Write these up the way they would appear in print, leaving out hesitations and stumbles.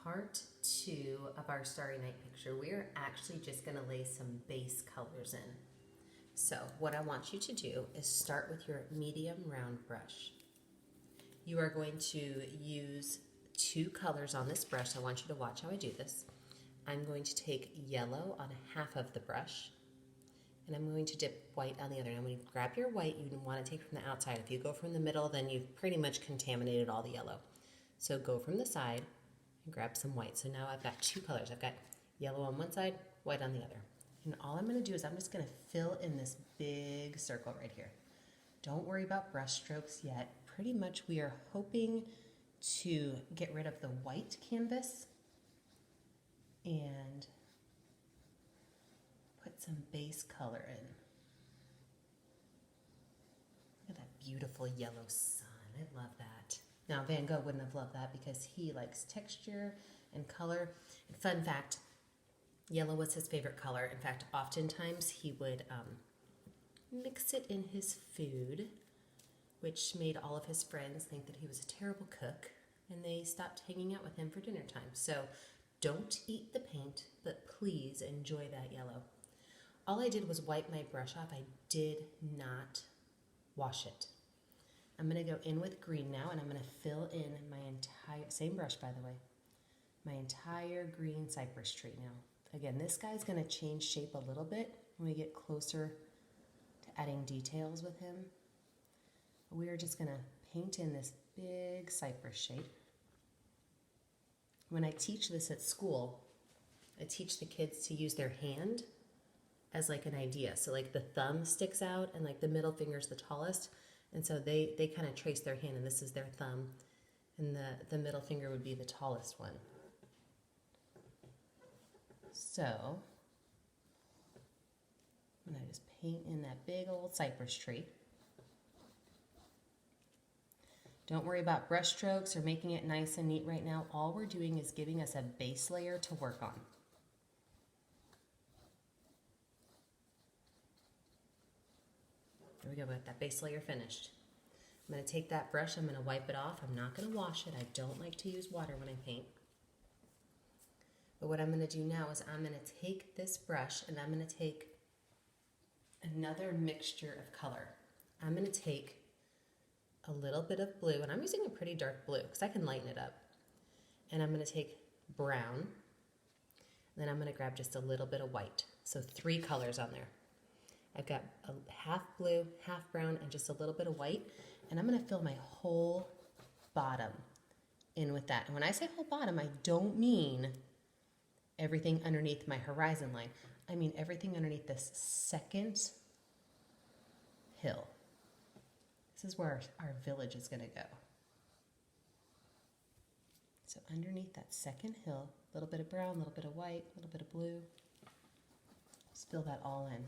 part 2 of our Starry Night picture. We are actually just going to lay some base colors in. So what I want you to do is start with your medium round brush. You are going to use 2 colors on this brush. I want you to watch how I do this. I'm going to take yellow on half of the brush, and I'm going to dip white on the other. Now when you grab your white, you want to take from the outside. If you go from the middle, then you've pretty much contaminated all the yellow. So go from the side and grab some white. So now I've got 2 colors. I've got yellow on one side, white on the other. And all I'm going to do is I'm just going to fill in this big circle right here. Don't worry about brush strokes yet. Pretty much we are hoping to get rid of the white canvas and put some base color in. Look at that beautiful yellow sun. I love that. Now Van Gogh wouldn't have loved that because he likes texture and color. And fun fact, yellow was his favorite color. In fact, oftentimes he would mix it in his food, which made all of his friends think that he was a terrible cook, and they stopped hanging out with him for dinner time. So don't eat the paint, but please enjoy that yellow. All I did was wipe my brush off. I did not wash it. I'm going to go in with green now, and I'm going to fill in my entire, same brush by the way, my entire green cypress tree now. Again, this guy's going to change shape a little bit when we get closer to adding details with him. We are just going to paint in this big cypress shape. When I teach this at school, I teach the kids to use their hand as like an idea. So like the thumb sticks out and like the middle finger is the tallest. And so they kind of trace their hand, and this is their thumb, and the middle finger would be the tallest one. So I'm going to just paint in that big old cypress tree. Don't worry about brush strokes or making it nice and neat right now. All we're doing is giving us a base layer to work on. There we go, we got that base layer finished. I'm going to take that brush, I'm going to wipe it off. I'm not going to wash it. I don't like to use water when I paint. But what I'm going to do now is I'm going to take this brush and I'm going to take another mixture of color. I'm going to take a little bit of blue, and I'm using a pretty dark blue because I can lighten it up. And I'm going to take brown, and then I'm going to grab just a little bit of white. So 3 colors on there. I've got a half blue, half brown, and just a little bit of white. And I'm going to fill my whole bottom in with that. And when I say whole bottom, I don't mean everything underneath my horizon line. I mean everything underneath this second hill. This is where our village is going to go. So underneath that second hill, a little bit of brown, a little bit of white, a little bit of blue. Just fill that all in.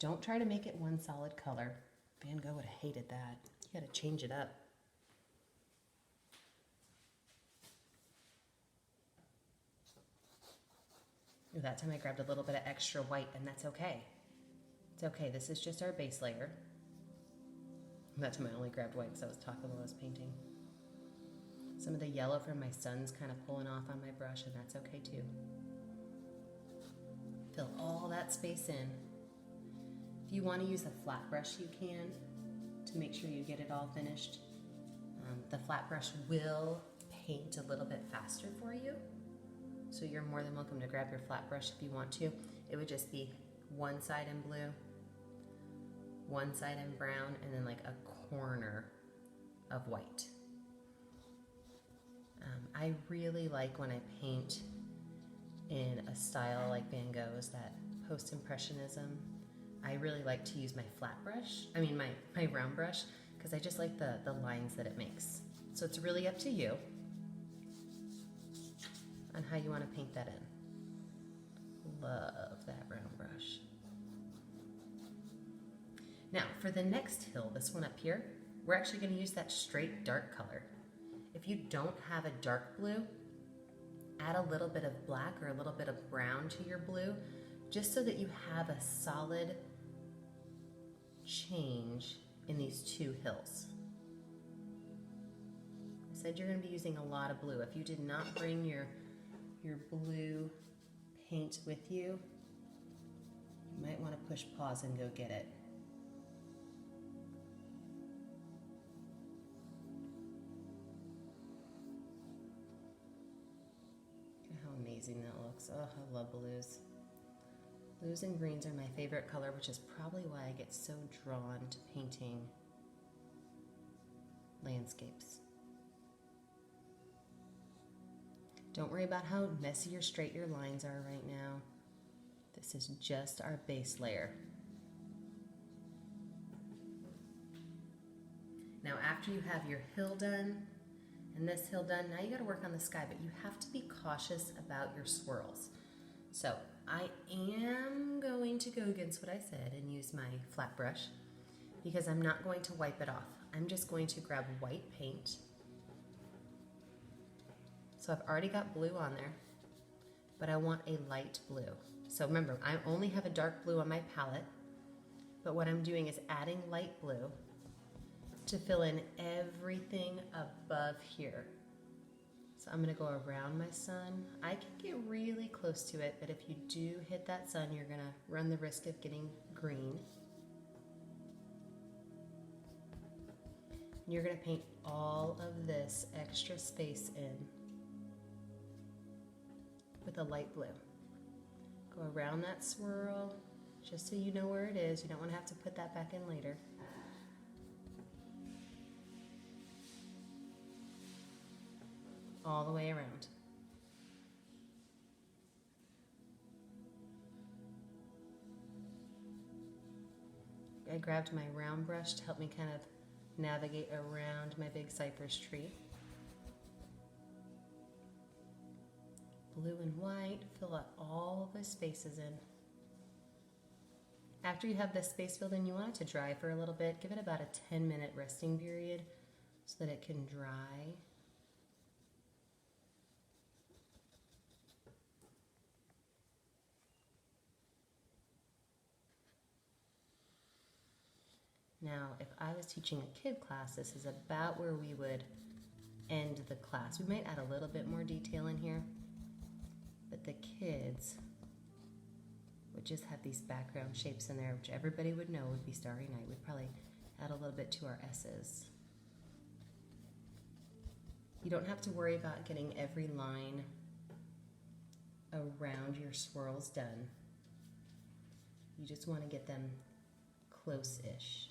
Don't try to make it one solid color. Van Gogh would have hated that. You got to change it up. That time I grabbed a little bit of extra white, and that's okay. It's okay. This is just our base layer. That time I only grabbed white because I was talking while I was painting. Some of the yellow from my son's kind of pulling off on my brush, and that's okay too. Fill all that space in. If you want to use a flat brush, you can, to make sure you get it all finished. The flat brush will paint a little bit faster for you, so you're more than welcome to grab your flat brush if you want to. It would just be one side in blue, one side in brown, and then like a corner of white. I really like when I paint in a style like Van Gogh's, that post-impressionism. I really like to use my flat brush, my round brush, because I just like the lines that it makes. So it's really up to you on how you want to paint that in. Love that round brush. Now for the next hill, this one up here, we're actually going to use that straight dark color. If you don't have a dark blue, add a little bit of black or a little bit of brown to your blue, just so that you have a solid change in these 2 hills. I said you're going to be using a lot of blue. If you did not bring your your blue paint with you, you might want to push pause and go get it. Look at how amazing that looks. Oh, I love blues. Blues and greens are my favorite color, which is probably why I get so drawn to painting landscapes. Don't worry about how messy or straight your lines are right now. This is just our base layer. Now after you have your hill done and this hill done, now you gotta work on the sky, but you have to be cautious about your swirls. So I am going to go against what I said and use my flat brush because I'm not going to wipe it off. I'm just going to grab white paint. So I've already got blue on there, but I want a light blue. So remember, I only have a dark blue on my palette, but what I'm doing is adding light blue to fill in everything above here. So I'm gonna go around my sun. I can get really close to it, but if you do hit that sun, you're gonna run the risk of getting green. And you're gonna paint all of this extra space in with a light blue. Go around that swirl, just so you know where it is. You don't wanna have to put that back in later. All the way around. I grabbed my round brush to help me kind of navigate around my big cypress tree. Blue and white, fill out all the spaces in. After you have this space filled in, you want it to dry for a little bit. Give it about a 10-minute resting period so that it can dry. Now, if I was teaching a kid class, this is about where we would end the class. We might add a little bit more detail in here, but the kids would just have these background shapes in there, which everybody would know would be Starry Night. We'd probably add a little bit to our S's. You don't have to worry about getting every line around your swirls done. You just want to get them close-ish.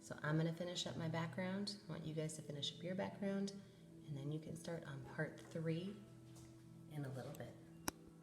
So I'm going to finish up my background. I want you guys to finish up your background, and then you can start on part 3 in a little bit.